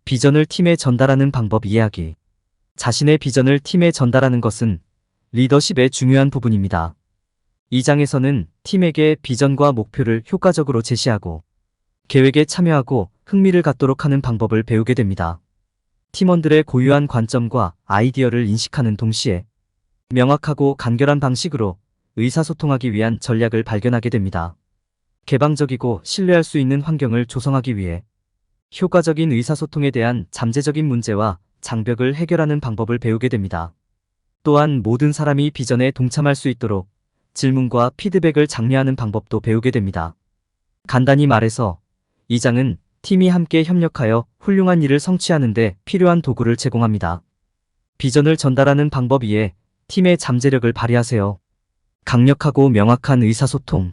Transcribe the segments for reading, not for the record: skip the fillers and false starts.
비전을 팀에 전달하는 방법 이야기. 자신의 비전을 팀에 전달하는 것은 리더십의 중요한 부분입니다. 이 장에서는 팀에게 비전과 목표를 효과적으로 제시하고 계획에 참여하고 흥미를 갖도록 하는 방법을 배우게 됩니다. 팀원들의 고유한 관점과 아이디어를 인식하는 동시에 명확하고 간결한 방식으로 의사소통하기 위한 전략을 발견하게 됩니다. 개방적이고 신뢰할 수 있는 환경을 조성하기 위해 효과적인 의사소통에 대한 잠재적인 문제와 장벽을 해결하는 방법을 배우게 됩니다. 또한 모든 사람이 비전에 동참할 수 있도록 질문과 피드백을 장려하는 방법도 배우게 됩니다. 간단히 말해서 이 장은 팀이 함께 협력하여 훌륭한 일을 성취하는 데 필요한 도구를 제공합니다. 비전을 전달하는 방법 위에 팀의 잠재력을 발휘하세요. 강력하고 명확한 의사소통.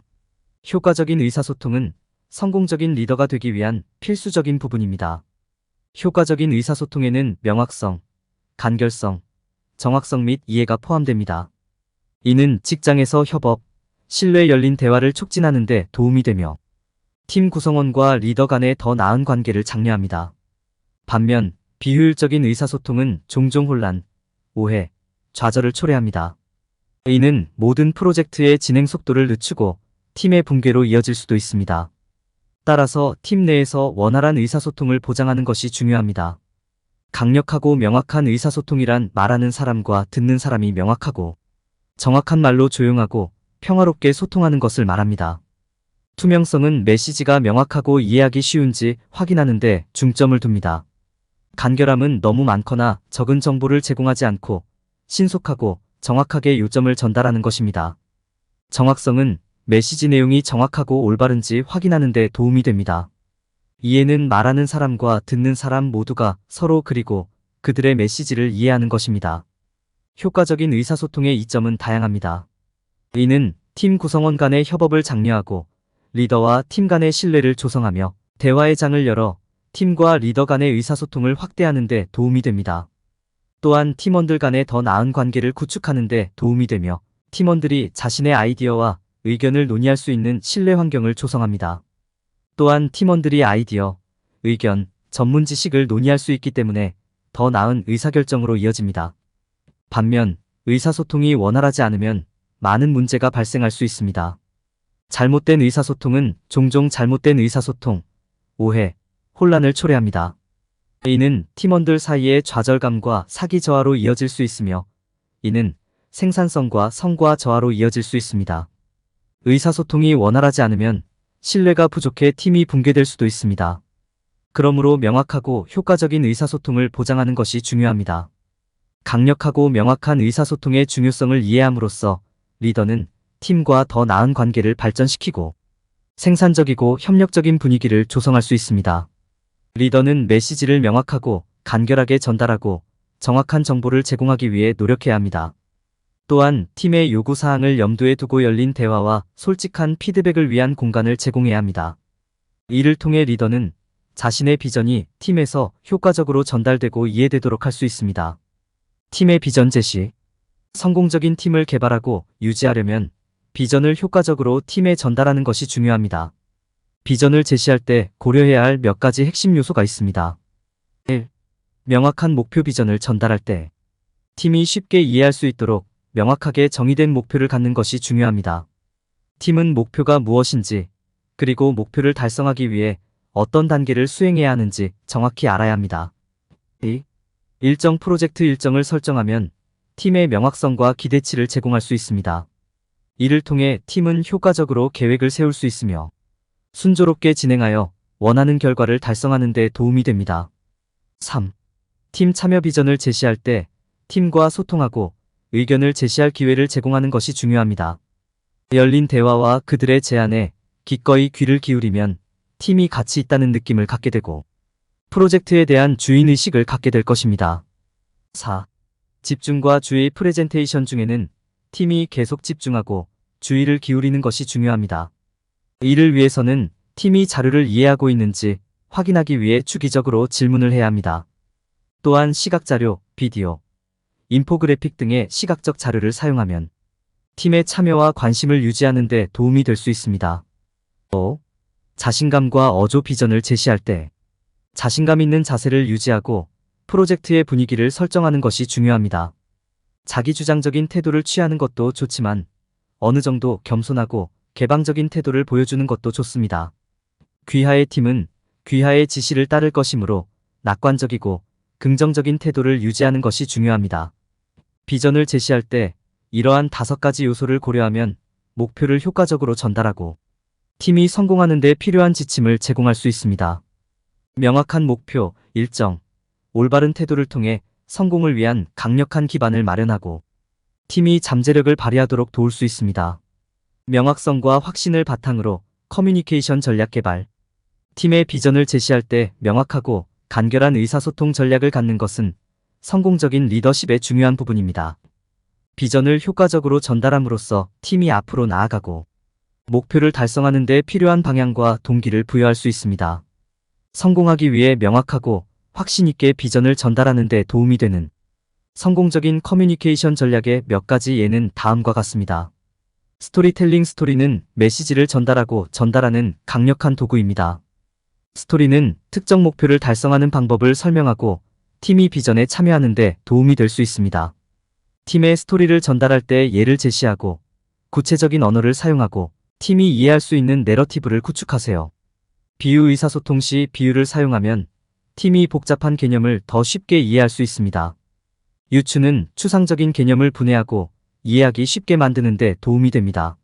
효과적인 의사소통은 성공적인 리더가 되기 위한 필수적인 부분입니다. 효과적인 의사소통에는 명확성, 간결성, 정확성 및 이해가 포함됩니다. 이는 직장에서 협업, 신뢰 열린 대화를 촉진하는 데 도움이 되며 팀 구성원과 리더 간의 더 나은 관계를 장려합니다. 반면 비효율적인 의사소통은 종종 혼란, 오해, 좌절을 초래합니다. 이는 모든 프로젝트의 진행 속도를 늦추고 팀의 붕괴로 이어질 수도 있습니다. 따라서 팀 내에서 원활한 의사소통을 보장하는 것이 중요합니다. 강력하고 명확한 의사소통이란 말하는 사람과 듣는 사람이 명확하고 정확한 말로 조용하고 평화롭게 소통하는 것을 말합니다. 투명성은 메시지가 명확하고 이해하기 쉬운지 확인하는 데 중점을 둡니다. 간결함은 너무 많거나 적은 정보를 제공하지 않고 신속하고 정확하게 요점을 전달하는 것입니다. 정확성은 메시지 내용이 정확하고 올바른지 확인하는 데 도움이 됩니다. 이해는 말하는 사람과 듣는 사람 모두가 서로 그리고 그들의 메시지를 이해하는 것입니다. 효과적인 의사소통의 이점은 다양합니다. 이는 팀 구성원 간의 협업을 장려하고 리더와 팀 간의 신뢰를 조성하며 대화의 장을 열어 팀과 리더 간의 의사소통을 확대하는 데 도움이 됩니다. 또한 팀원들 간의 더 나은 관계를 구축하는 데 도움이 되며 팀원들이 자신의 아이디어와 의견을 논의할 수 있는 신뢰 환경을 조성합니다. 또한 팀원들이 아이디어, 의견, 전문 지식을 논의할 수 있기 때문에 더 나은 의사결정으로 이어집니다. 반면 의사소통이 원활하지 않으면 많은 문제가 발생할 수 있습니다. 잘못된 의사소통은 종종 잘못된 의사소통, 오해, 혼란을 초래합니다. 이는 팀원들 사이의 좌절감과 사기 저하로 이어질 수 있으며 이는 생산성과 성과 저하로 이어질 수 있습니다. 의사소통이 원활하지 않으면 신뢰가 부족해 팀이 붕괴될 수도 있습니다. 그러므로 명확하고 효과적인 의사소통을 보장하는 것이 중요합니다. 강력하고 명확한 의사소통의 중요성을 이해함으로써 리더는 팀과 더 나은 관계를 발전시키고 생산적이고 협력적인 분위기를 조성할 수 있습니다. 리더는 메시지를 명확하고 간결하게 전달하고 정확한 정보를 제공하기 위해 노력해야 합니다. 또한 팀의 요구사항을 염두에 두고 열린 대화와 솔직한 피드백을 위한 공간을 제공해야 합니다. 이를 통해 리더는 자신의 비전이 팀에서 효과적으로 전달되고 이해되도록 할 수 있습니다. 팀의 비전 제시. 성공적인 팀을 개발하고 유지하려면 비전을 효과적으로 팀에 전달하는 것이 중요합니다. 비전을 제시할 때 고려해야 할 몇 가지 핵심 요소가 있습니다. 1. 명확한 목표. 비전을 전달할 때 팀이 쉽게 이해할 수 있도록 명확하게 정의된 목표를 갖는 것이 중요합니다. 팀은 목표가 무엇인지 그리고 목표를 달성하기 위해 어떤 단계를 수행해야 하는지 정확히 알아야 합니다. 2. 일정 프로젝트 일정을 설정하면 팀의 명확성과 기대치를 제공할 수 있습니다. 이를 통해 팀은 효과적으로 계획을 세울 수 있으며 순조롭게 진행하여 원하는 결과를 달성하는 데 도움이 됩니다. 3. 팀 참여. 비전을 제시할 때 팀과 소통하고 의견을 제시할 기회를 제공하는 것이 중요합니다. 열린 대화와 그들의 제안에 기꺼이 귀를 기울이면 팀이 가치 있다는 느낌을 갖게 되고 프로젝트에 대한 주인의식을 갖게 될 것입니다. 4. 집중과 주의. 프레젠테이션 중에는 팀이 계속 집중하고 주의를 기울이는 것이 중요합니다. 이를 위해서는 팀이 자료를 이해하고 있는지 확인하기 위해 주기적으로 질문을 해야 합니다. 또한 시각자료, 비디오, 인포그래픽 등의 시각적 자료를 사용하면 팀의 참여와 관심을 유지하는 데 도움이 될 수 있습니다. 또 자신감과 어조. 비전을 제시할 때 자신감 있는 자세를 유지하고 프로젝트의 분위기를 설정하는 것이 중요합니다. 자기주장적인 태도를 취하는 것도 좋지만 어느 정도 겸손하고 개방적인 태도를 보여주는 것도 좋습니다. 귀하의 팀은 귀하의 지시를 따를 것이므로 낙관적이고 긍정적인 태도를 유지하는 것이 중요합니다. 비전을 제시할 때 이러한 5가지 요소를 고려하면 목표를 효과적으로 전달하고 팀이 성공하는 데 필요한 지침을 제공할 수 있습니다. 명확한 목표, 일정, 올바른 태도를 통해 성공을 위한 강력한 기반을 마련하고 팀이 잠재력을 발휘하도록 도울 수 있습니다. 명확성과 확신을 바탕으로 커뮤니케이션 전략 개발. 팀의 비전을 제시할 때 명확하고 간결한 의사소통 전략을 갖는 것은 성공적인 리더십의 중요한 부분입니다. 비전을 효과적으로 전달함으로써 팀이 앞으로 나아가고 목표를 달성하는 데 필요한 방향과 동기를 부여할 수 있습니다. 성공하기 위해 명확하고 확신 있게 비전을 전달하는 데 도움이 되는 성공적인 커뮤니케이션 전략의 몇 가지 예는 다음과 같습니다. 스토리텔링. 스토리는 메시지를 전달하는 강력한 도구입니다. 스토리는 특정 목표를 달성하는 방법을 설명하고 팀이 비전에 참여하는 데 도움이 될 수 있습니다. 팀의 스토리를 전달할 때 예를 제시하고 구체적인 언어를 사용하고 팀이 이해할 수 있는 내러티브를 구축하세요. 비유. 의사소통 시 비유를 사용하면 팀이 복잡한 개념을 더 쉽게 이해할 수 있습니다. 유추는 추상적인 개념을 분해하고 이해하기 쉽게 만드는 데 도움이 됩니다.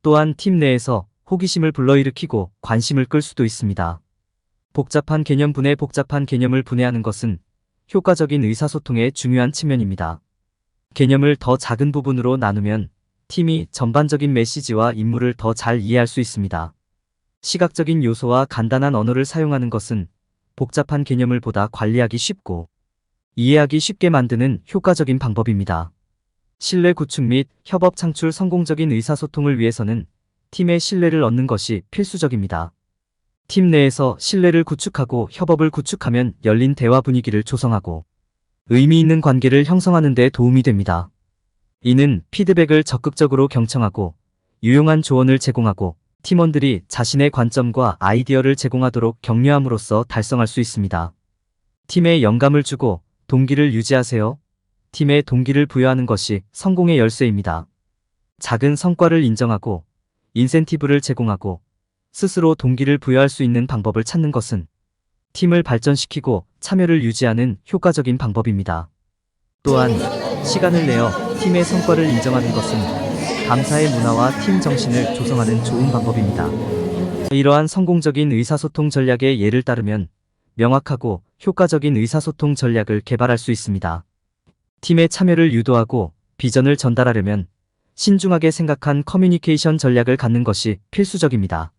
또한 팀 내에서 호기심을 불러일으키고 관심을 끌 수도 있습니다. 복잡한 개념 분해. 복잡한 개념을 분해하는 것은 효과적인 의사소통의 중요한 측면입니다. 개념을 더 작은 부분으로 나누면 팀이 전반적인 메시지와 임무를 더 잘 이해할 수 있습니다. 시각적인 요소와 간단한 언어를 사용하는 것은 복잡한 개념을 보다 관리하기 쉽고 이해하기 쉽게 만드는 효과적인 방법입니다. 신뢰 구축 및 협업 창출. 성공적인 의사소통을 위해서는 팀의 신뢰를 얻는 것이 필수적입니다. 팀 내에서 신뢰를 구축하고 협업을 구축하면 열린 대화 분위기를 조성하고 의미 있는 관계를 형성하는 데 도움이 됩니다. 이는 피드백을 적극적으로 경청하고 유용한 조언을 제공하고 팀원들이 자신의 관점과 아이디어를 제공하도록 격려함으로써 달성할 수 있습니다. 팀에 영감을 주고 동기를 유지하세요. 팀에 동기를 부여하는 것이 성공의 열쇠입니다. 작은 성과를 인정하고 인센티브를 제공하고 스스로 동기를 부여할 수 있는 방법을 찾는 것은 팀을 발전시키고 참여를 유지하는 효과적인 방법입니다. 또한 시간을 내어 팀의 성과를 인정하는 것은 감사의 문화와 팀 정신을 조성하는 좋은 방법입니다. 이러한 성공적인 의사소통 전략의 예를 따르면 명확하고 효과적인 의사소통 전략을 개발할 수 있습니다. 팀의 참여를 유도하고 비전을 전달하려면 신중하게 생각한 커뮤니케이션 전략을 갖는 것이 필수적입니다.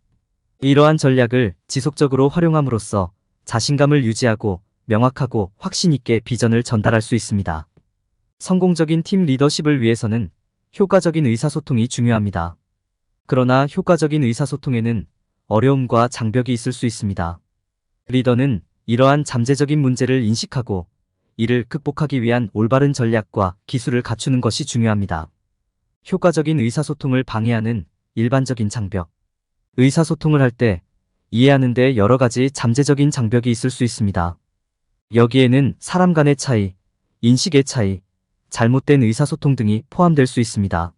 이러한 전략을 지속적으로 활용함으로써 자신감을 유지하고 명확하고 확신 있게 비전을 전달할 수 있습니다. 성공적인 팀 리더십을 위해서는 효과적인 의사소통이 중요합니다. 그러나 효과적인 의사소통에는 어려움과 장벽이 있을 수 있습니다. 리더는 이러한 잠재적인 문제를 인식하고 이를 극복하기 위한 올바른 전략과 기술을 갖추는 것이 중요합니다. 효과적인 의사소통을 방해하는 일반적인 장벽. 의사소통을 할 때 이해하는 데 여러 가지 잠재적인 장벽이 있을 수 있습니다. 여기에는 사람 간의 차이, 인식의 차이, 잘못된 의사소통 등이 포함될 수 있습니다.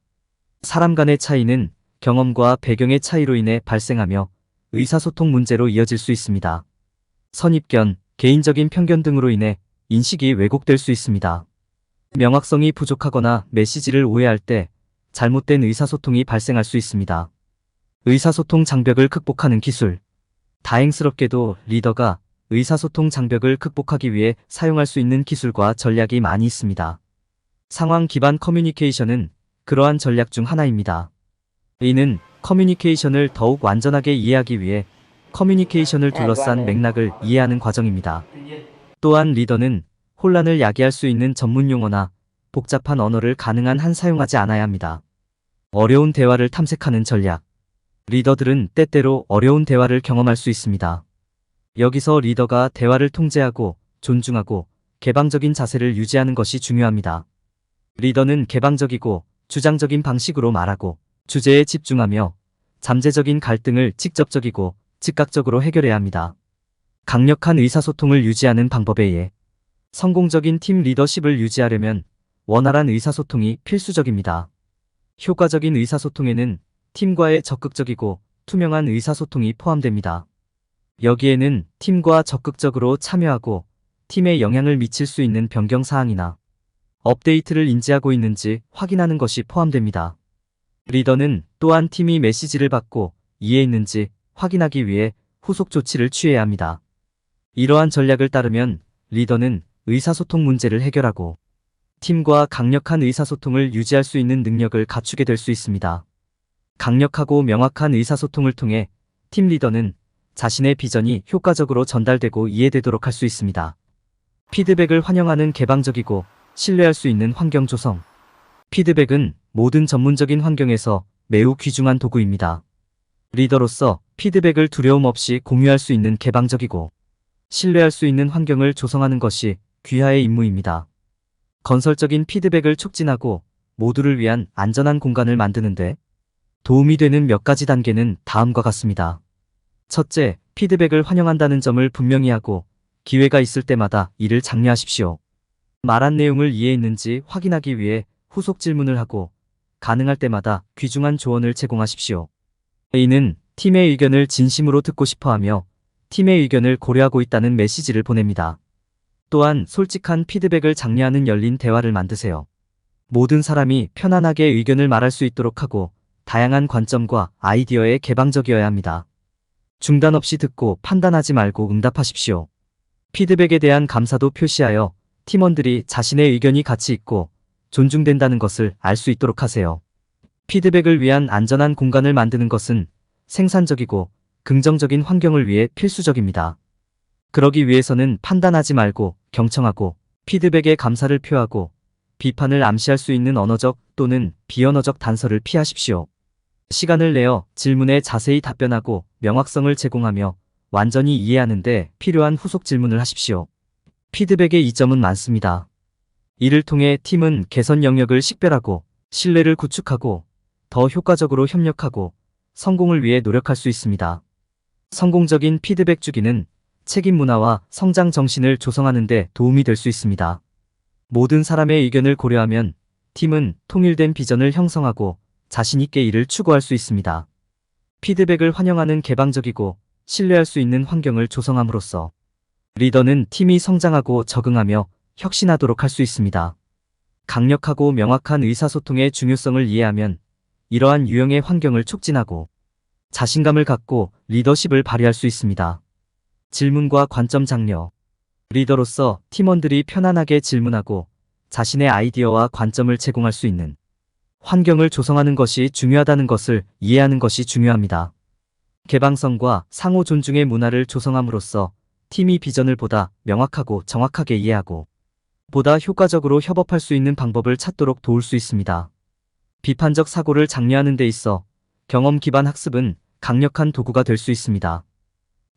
사람 간의 차이는 경험과 배경의 차이로 인해 발생하며 의사소통 문제로 이어질 수 있습니다. 선입견, 개인적인 편견 등으로 인해 인식이 왜곡될 수 있습니다. 명확성이 부족하거나 메시지를 오해할 때 잘못된 의사소통이 발생할 수 있습니다. 의사소통 장벽을 극복하는 기술. 다행스럽게도 리더가 의사소통 장벽을 극복하기 위해 사용할 수 있는 기술과 전략이 많이 있습니다. 상황 기반 커뮤니케이션은 그러한 전략 중 하나입니다. 이는 커뮤니케이션을 더욱 완전하게 이해하기 위해 커뮤니케이션을 둘러싼 맥락을 이해하는 과정입니다. 또한 리더는 혼란을 야기할 수 있는 전문 용어나 복잡한 언어를 가능한 한 사용하지 않아야 합니다. 어려운 대화를 탐색하는 전략. 리더들은 때때로 어려운 대화를 경험할 수 있습니다. 여기서 리더가 대화를 통제하고 존중하고 개방적인 자세를 유지하는 것이 중요합니다. 리더는 개방적이고 주장적인 방식으로 말하고 주제에 집중하며 잠재적인 갈등을 직접적이고 즉각적으로 해결해야 합니다. 강력한 의사소통을 유지하는 방법에 의해 성공적인 팀 리더십을 유지하려면 원활한 의사소통이 필수적입니다. 효과적인 의사소통에는 팀과의 적극적이고 투명한 의사소통이 포함됩니다. 여기에는 팀과 적극적으로 참여하고 팀에 영향을 미칠 수 있는 변경 사항이나 업데이트를 인지하고 있는지 확인하는 것이 포함됩니다. 리더는 또한 팀이 메시지를 받고 이해했는지 확인하기 위해 후속 조치를 취해야 합니다. 이러한 전략을 따르면 리더는 의사소통 문제를 해결하고 팀과 강력한 의사소통을 유지할 수 있는 능력을 갖추게 될 수 있습니다. 강력하고 명확한 의사소통을 통해 팀 리더는 자신의 비전이 효과적으로 전달되고 이해되도록 할 수 있습니다. 피드백을 환영하는 개방적이고 신뢰할 수 있는 환경 조성. 피드백은 모든 전문적인 환경에서 매우 귀중한 도구입니다. 리더로서 피드백을 두려움 없이 공유할 수 있는 개방적이고 신뢰할 수 있는 환경을 조성하는 것이 귀하의 임무입니다. 건설적인 피드백을 촉진하고 모두를 위한 안전한 공간을 만드는데 도움이 되는 몇 가지 단계는 다음과 같습니다. 첫째, 피드백을 환영한다는 점을 분명히 하고 기회가 있을 때마다 이를 장려하십시오. 말한 내용을 이해했는지 확인하기 위해 후속 질문을 하고 가능할 때마다 귀중한 조언을 제공하십시오. A는 팀의 의견을 진심으로 듣고 싶어하며 팀의 의견을 고려하고 있다는 메시지를 보냅니다. 또한 솔직한 피드백을 장려하는 열린 대화를 만드세요. 모든 사람이 편안하게 의견을 말할 수 있도록 하고 다양한 관점과 아이디어에 개방적이어야 합니다. 중단 없이 듣고 판단하지 말고 응답하십시오. 피드백에 대한 감사도 표시하여 팀원들이 자신의 의견이 가치 있고 존중된다는 것을 알 수 있도록 하세요. 피드백을 위한 안전한 공간을 만드는 것은 생산적이고 긍정적인 환경을 위해 필수적입니다. 그러기 위해서는 판단하지 말고 경청하고 피드백에 감사를 표하고 비판을 암시할 수 있는 언어적 또는 비언어적 단서를 피하십시오. 시간을 내어 질문에 자세히 답변하고 명확성을 제공하며 완전히 이해하는 데 필요한 후속 질문을 하십시오. 피드백의 이점은 많습니다. 이를 통해 팀은 개선 영역을 식별하고 신뢰를 구축하고 더 효과적으로 협력하고 성공을 위해 노력할 수 있습니다. 성공적인 피드백 주기는 책임 문화와 성장 정신을 조성하는 데 도움이 될 수 있습니다. 모든 사람의 의견을 고려하면 팀은 통일된 비전을 형성하고 자신 있게 이를 추구할 수 있습니다. 피드백을 환영하는 개방적이고 신뢰할 수 있는 환경을 조성함으로써 리더는 팀이 성장하고 적응하며 혁신하도록 할 수 있습니다. 강력하고 명확한 의사소통의 중요성을 이해하면 이러한 유형의 환경을 촉진하고 자신감을 갖고 리더십을 발휘할 수 있습니다. 질문과 관점 장려. 리더로서 팀원들이 편안하게 질문하고 자신의 아이디어와 관점을 제공할 수 있는 환경을 조성하는 것이 중요하다는 것을 이해하는 것이 중요합니다. 개방성과 상호 존중의 문화를 조성함으로써 팀이 비전을 보다 명확하고 정확하게 이해하고 보다 효과적으로 협업할 수 있는 방법을 찾도록 도울 수 있습니다. 비판적 사고를 장려하는 데 있어 경험 기반 학습은 강력한 도구가 될 수 있습니다.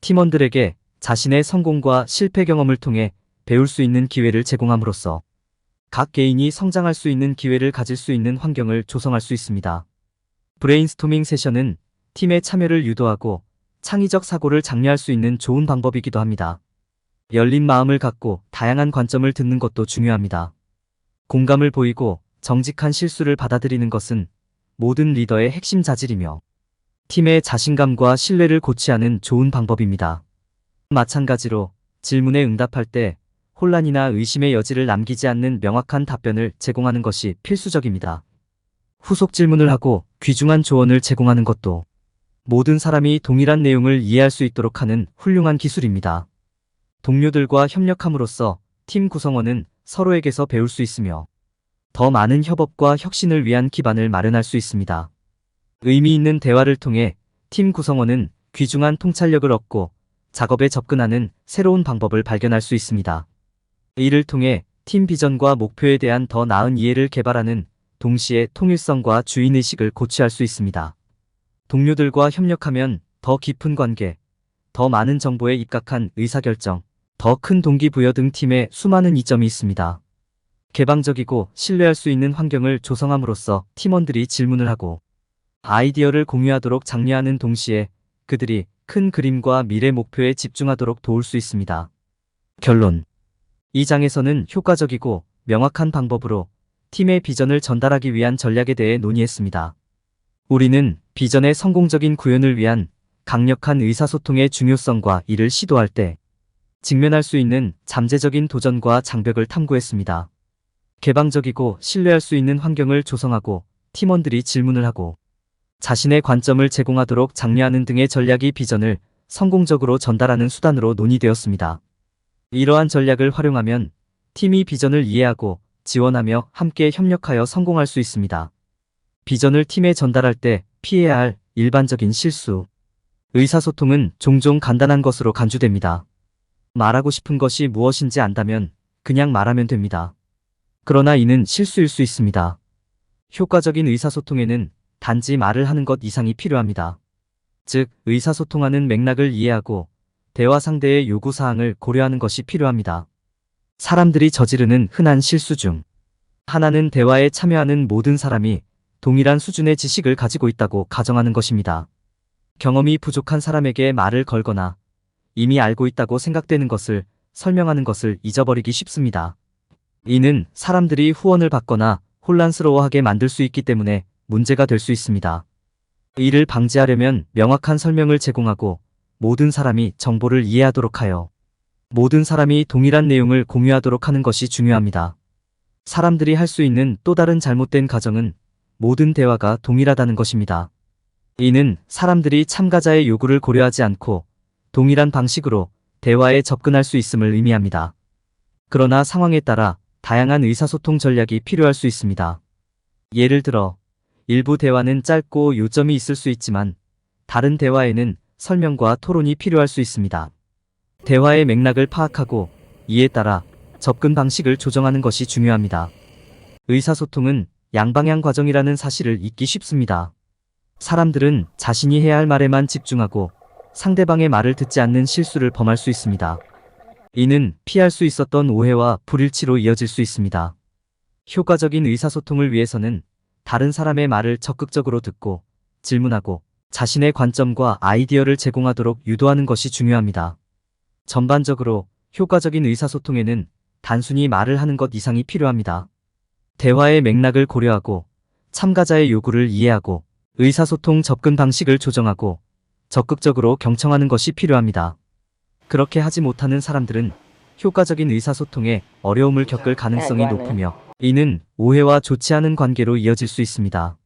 팀원들에게 자신의 성공과 실패 경험을 통해 배울 수 있는 기회를 제공함으로써 각 개인이 성장할 수 있는 기회를 가질 수 있는 환경을 조성할 수 있습니다. 브레인스토밍 세션은 팀의 참여를 유도하고 창의적 사고를 장려할 수 있는 좋은 방법이기도 합니다. 열린 마음을 갖고 다양한 관점을 듣는 것도 중요합니다. 공감을 보이고 정직한 실수를 받아들이는 것은 모든 리더의 핵심 자질이며 팀의 자신감과 신뢰를 고취하는 좋은 방법입니다. 마찬가지로 질문에 응답할 때 혼란이나 의심의 여지를 남기지 않는 명확한 답변을 제공하는 것이 필수적입니다. 후속 질문을 하고 귀중한 조언을 제공하는 것도 모든 사람이 동일한 내용을 이해할 수 있도록 하는 훌륭한 기술입니다. 동료들과 협력함으로써 팀 구성원은 서로에게서 배울 수 있으며 더 많은 협업과 혁신을 위한 기반을 마련할 수 있습니다. 의미 있는 대화를 통해 팀 구성원은 귀중한 통찰력을 얻고 작업에 접근하는 새로운 방법을 발견할 수 있습니다. 이를 통해 팀 비전과 목표에 대한 더 나은 이해를 개발하는 동시에 통일성과 주인의식을 고취할 수 있습니다. 동료들과 협력하면 더 깊은 관계, 더 많은 정보에 입각한 의사결정, 더 큰 동기부여 등 팀에 수많은 이점이 있습니다. 개방적이고 신뢰할 수 있는 환경을 조성함으로써 팀원들이 질문을 하고 아이디어를 공유하도록 장려하는 동시에 그들이 큰 그림과 미래 목표에 집중하도록 도울 수 있습니다. 결론. 이 장에서는 효과적이고 명확한 방법으로 팀의 비전을 전달하기 위한 전략에 대해 논의했습니다. 우리는 비전의 성공적인 구현을 위한 강력한 의사소통의 중요성과 이를 시도할 때 직면할 수 있는 잠재적인 도전과 장벽을 탐구했습니다. 개방적이고 신뢰할 수 있는 환경을 조성하고 팀원들이 질문을 하고 자신의 관점을 제공하도록 장려하는 등의 전략이 비전을 성공적으로 전달하는 수단으로 논의되었습니다. 이러한 전략을 활용하면 팀이 비전을 이해하고 지원하며 함께 협력하여 성공할 수 있습니다. 비전을 팀에 전달할 때 피해야 할 일반적인 실수. 의사소통은 종종 간단한 것으로 간주됩니다. 말하고 싶은 것이 무엇인지 안다면 그냥 말하면 됩니다. 그러나 이는 실수일 수 있습니다. 효과적인 의사소통에는 단지 말을 하는 것 이상이 필요합니다. 즉, 의사소통하는 맥락을 이해하고 대화 상대의 요구사항을 고려하는 것이 필요합니다. 사람들이 저지르는 흔한 실수 중 하나는 대화에 참여하는 모든 사람이 동일한 수준의 지식을 가지고 있다고 가정하는 것입니다. 경험이 부족한 사람에게 말을 걸거나 이미 알고 있다고 생각되는 것을 설명하는 것을 잊어버리기 쉽습니다. 이는 사람들이 후원을 받거나 혼란스러워하게 만들 수 있기 때문에 문제가 될 수 있습니다. 이를 방지하려면 명확한 설명을 제공하고 모든 사람이 정보를 이해하도록 하여 모든 사람이 동일한 내용을 공유하도록 하는 것이 중요합니다. 사람들이 할 수 있는 또 다른 잘못된 가정은 모든 대화가 동일하다는 것입니다. 이는 사람들이 참가자의 요구를 고려하지 않고 동일한 방식으로 대화에 접근할 수 있음을 의미합니다. 그러나 상황에 따라 다양한 의사소통 전략이 필요할 수 있습니다. 예를 들어, 일부 대화는 짧고 요점이 있을 수 있지만 다른 대화에는 설명과 토론이 필요할 수 있습니다. 대화의 맥락을 파악하고 이에 따라 접근 방식을 조정하는 것이 중요합니다. 의사소통은 양방향 과정이라는 사실을 잊기 쉽습니다. 사람들은 자신이 해야 할 말에만 집중하고 상대방의 말을 듣지 않는 실수를 범할 수 있습니다. 이는 피할 수 있었던 오해와 불일치로 이어질 수 있습니다. 효과적인 의사소통을 위해서는 다른 사람의 말을 적극적으로 듣고 질문하고 자신의 관점과 아이디어를 제공하도록 유도하는 것이 중요합니다. 전반적으로 효과적인 의사소통에는 단순히 말을 하는 것 이상이 필요합니다. 대화의 맥락을 고려하고 참가자의 요구를 이해하고 의사소통 접근 방식을 조정하고 적극적으로 경청하는 것이 필요합니다. 그렇게 하지 못하는 사람들은 효과적인 의사소통에 어려움을 겪을 가능성이 높으며 이는 오해와 좋지 않은 관계로 이어질 수 있습니다.